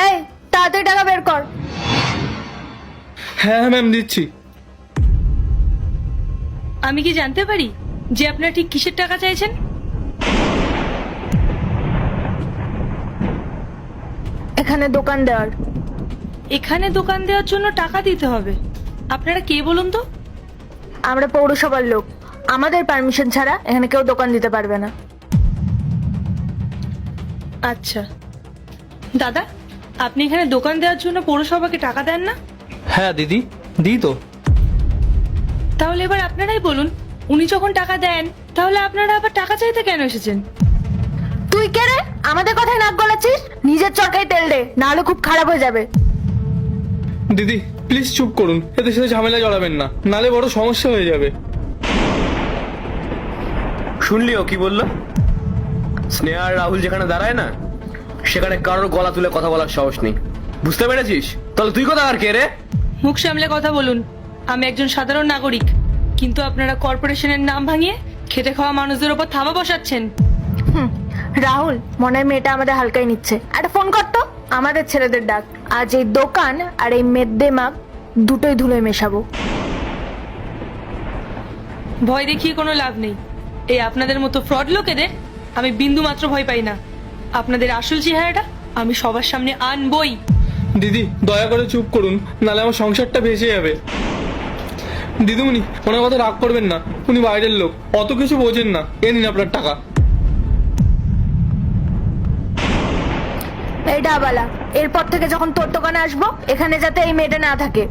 এই তাড়াতাড়ি টাকা বের কর। হ্যাঁ ম্যাম দিচ্ছি। আমি কি জানতে পারি যে আপনারা ঠিক কিসের টাকা চাইছেন? এখানে দোকান দেওয়ার। এখানে দোকান দেওয়ার জন্য টাকা দিতে হবে? আপনারা কে বলুন তো? আমরা পৌরসভার লোক, আমাদের পারমিশন ছাড়া এখানে কেউ দোকান দিতে পারবে না। আচ্ছা দাদা, আপনি এখানে দোকান দেওয়ার জন্য পৌরসভাকে টাকা দেন না? হ্যাঁ দিদি, দিই তো। তাহলে এবার আপনারাই বলুন, উনি যখন টাকা দেন তাহলে আপনারা আবার টাকা চাইতে কেন এসেছেন? তুই কে রে, আমাদের কথায় নাক গলাচ্ছিস? নিজের চরকায় তেল দে, নাহলে খুব খারাপ হয়ে যাবে। দিদি প্লিজ চুপ করুন, এদের সাথে ঝামেলা জড়াবেন না, নালে বড় সমস্যা হয়ে যাবে। শুনলি ও কি বললো? স্নেহা আর রাহুল যেখানে দাঁড়ায় না, সেখানে কারোর গলা তুলে কথা বলার সাহস নেই। বুঝতে পেরেছিস? তাহলে তুই কথা আর কে রে? মুখ সামলে কথা বলুন। আমি একজন সাধারণ নাগরিক, কিন্তু আপনারা কর্পোরেশনের নাম ভাঙিয়ে খেটে খাওয়া মানুষদের উপর থাবা বসাচ্ছেন। রাহুল, মনে হয় মেয়েটা আমাদের হালকাই নিচ্ছে। একটা ফোন করতো, আমাদের ছেলেদের ডাক। আজ এই দোকান আর এই মেদ্দে মাগ দুটোই ধুলোয় মেশাবো। ভয় দেখিয়ে কোনো লাভ নেই। এই আপনাদের মতো ফ্রড লোকেদের আমি বিন্দু মাত্র ভয় পাই না। আপনাদের আসল চেহারাটা আমি সবার সামনে আনবই। দিদি দয়া করে চুপ করুন, নালে আমার সংসারটা ভেসে যাবে। দিদিমণি ওনার কথা রাগ করবেন না, উনি বাইরের লোক, অত কিছু বোঝেন না। এ নিন আপনার টাকা। এই ডাবালা, এরপর থেকে যখন তোর দোকানে আসবো, এখানে যাতে এই মেয়েটা না থাকে।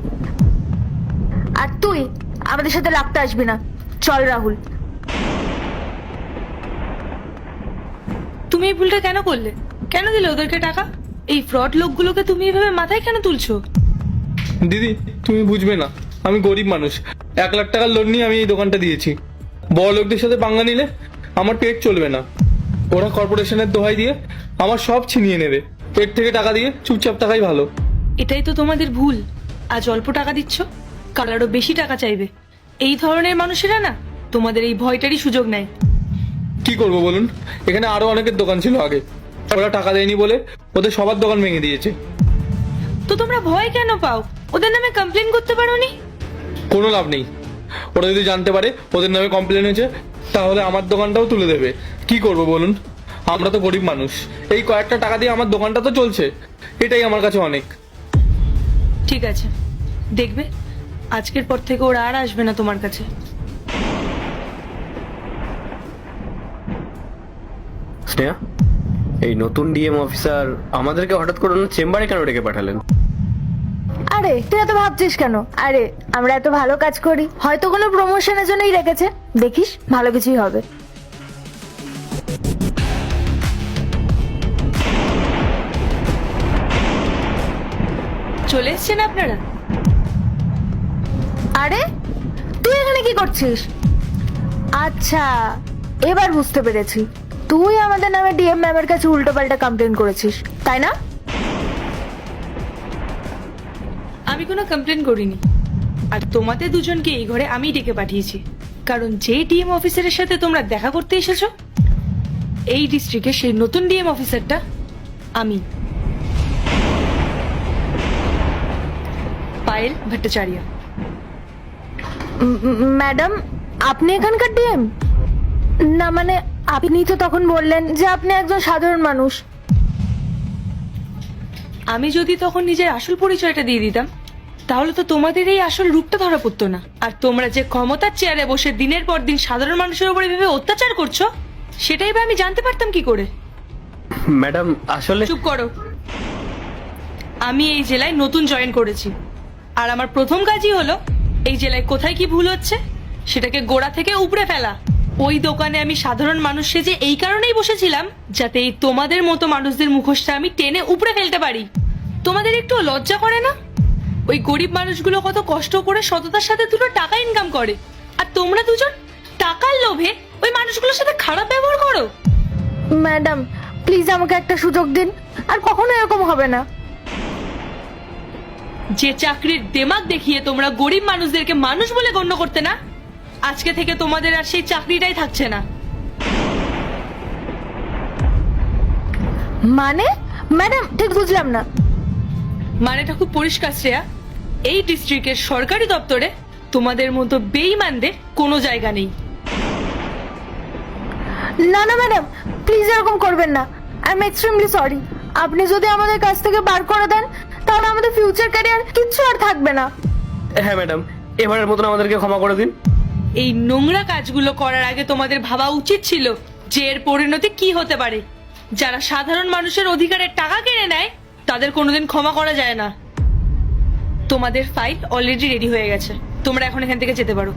আর তুই আমাদের সাথে লাগতে আসবি না। চল রাহুল। তুমি এই ভুলটা কেন করলে? কেন দিলে ওদেরকে টাকা? এই ফ্রড লোকগুলোকে তুমি এভাবে মাথায় কেন তুলছো? দিদি তুমি বুঝবে না, আমি গরিব মানুষ। 1 লাখ টাকার লোন নিয়ে আমি এই দোকানটা দিয়েছি। বড় লোকদের সাথে পাঙ্গা নিলে আমার পেট চলবে না। ওরা কর্পোরেশনের দোহাই দিয়ে আমার সব ছিনিয়ে নেবে। পেট থেকে টাকা দিয়ে চুপচাপ থাকাই ভালো। এটাই তো তোমাদের ভুল। আজ অল্প টাকা দিচ্ছ, কাল আরো বেশি টাকা চাইবে। এই ধরনের মানুষেরা না তোমাদের এই ভয়টারই সুযোগ নেয়। কি করব বলুন, এখানে আরো অনেকের দোকান ছিল আগে, ওরা টাকা দেয়নি বলে ওদের সবার দোকান ভেঙে দিয়েছে। তো তোমরা ভয় কেন পাও? ওদের নামে কমপ্লেন করতে পারোনি? কোনো লাভ নেই। ওরা যদি জানতে পারে ওদের নামে কমপ্লেন হয়েছে, তাহলে আমার দোকানটাও তুলে দেবে। কি করব বলুন, আমরা তো গরিব মানুষ। এই কয়েকটা টাকা দিয়ে আমার দোকানটা তো চলছে, এটাই আমার কাছে অনেক। ঠিক আছে, দেখবে আজকের পর থেকে ওরা আর আসবে না তোমার কাছে। স্নেহা, এই নতুন ডিএম অফিসার আমাদেরকে হঠাৎ করে ওনার চেম্বারে কেন ডেকে পাঠালেন? আরে তুই এত ভাবছিস কেন? আরে আমরা এত ভালো কাজ করি, হয়তো কোনো প্রমোশনের জন্যই রেখেছে। দেখিস ভালো কিছুই হবে। চলে এসছেন আপনারা? আরে তুই এখানে কি করছিস? আচ্ছা, এবার বুঝতে পেরেছি। তুই আমাদের নামে ডিএম ম্যামের কাছে উল্টোপাল্টা কমপ্লেন করেছিস, তাই না? আমি কোনো কমপ্লেন করিনি। আর তোমাদের দুজনকে এই ঘরে আমি ডেকে পাঠিয়েছি, কারণ যে ডিএম অফিসারের সাথে তোমরা দেখা করতে এসেছো, এই ডিস্ট্রিক্টের সেই নতুন ডিএম অফিসারটা আমি, পায়েল ভট্টাচার্য। ম্যাডাম, আপনি এখানকার ডিএম? না মানে, আপনি তো তখন বললেন যে আপনি একজন সাধারণ মানুষ। আমি যদি তখন নিজের আসল পরিচয়টা দিয়ে দিতাম, তাহলে তো তোমাদের এই আসল রূপটা ধরা পড়তো না। আর তোমরা যে ক্ষমতার চেয়ারে বসে দিনের পর দিন সাধারণ মানুষের উপরে ভেবে অত্যাচার করছো, সেটাই বা আমি জানতে পারতাম কি করে? ম্যাডাম আসলে চুপ করো। আমি এই জেলায় নতুন জয়েন করেছি, আর আমার প্রথম কাজই হলো এই জেলায় কোথায় কি ভুল হচ্ছে সেটাকে গোড়া থেকে উপড়ে ফেলা। ওই দোকানে আমি সাধারণ মানুষ সেজে এই কারণেই বসেছিলাম, যাতে এই তোমাদের মতো মানুষদের মুখোশটা আমি টেনে উপড়ে ফেলতে পারি। তোমাদের একটু লজ্জা করে না? ওই গরিব মানুষগুলো কত কষ্ট করে সততার সাথে দুটো টাকা ইনকাম করে, আর তোমরা দুজন টাকার লোভে ওই মানুষগুলোর সাথে খারাপ ব্যবহার করো। ম্যাডাম প্লিজ আমাকে একটা সুযোগ দিন, আর কখনো এরকম হবে না। যে চাকরির দেমাগ দেখিয়ে তোমরা গরিব মানুষদেরকে মানুষ বলে গণ্য করতে না, আজকে থেকে তোমাদের আর সেই চাকরিটাই থাকছে না। মানে ম্যাডাম ঠিক বুঝলাম না। মানেটা খুব পরিষ্কার শ্রেয়া, এই ডিস্ট্রিক্টের সরকারি দপ্তরে তোমাদের মতো বেইমানদের কোনো জায়গা নেই। না না ম্যাডাম, প্লিজ এরকম করবেন না। I am extremely sorry. আপনি যদি আমাদের কাছ থেকে বার করে দেন তাহলে আমাদের ফিউচার ক্যারিয়ার কিচ্ছু আর থাকবে না। হ্যাঁ ম্যাডাম, এবারের মতন আমাদেরকে ক্ষমা করে দিন। এই নোংরা কাজগুলো করার আগে তোমাদের ভাবা উচিত ছিল যে এর পরিণতি কি হতে পারে। যারা সাধারণ মানুষের অধিকারের টাকা কেড়ে নেয় তাদের কোনোদিন ক্ষমা করা যায় না। তোমাদের ফাইল অলরেডি রেডি হয়ে গেছে, তোমরা এখন এখান থেকে যেতে পারো।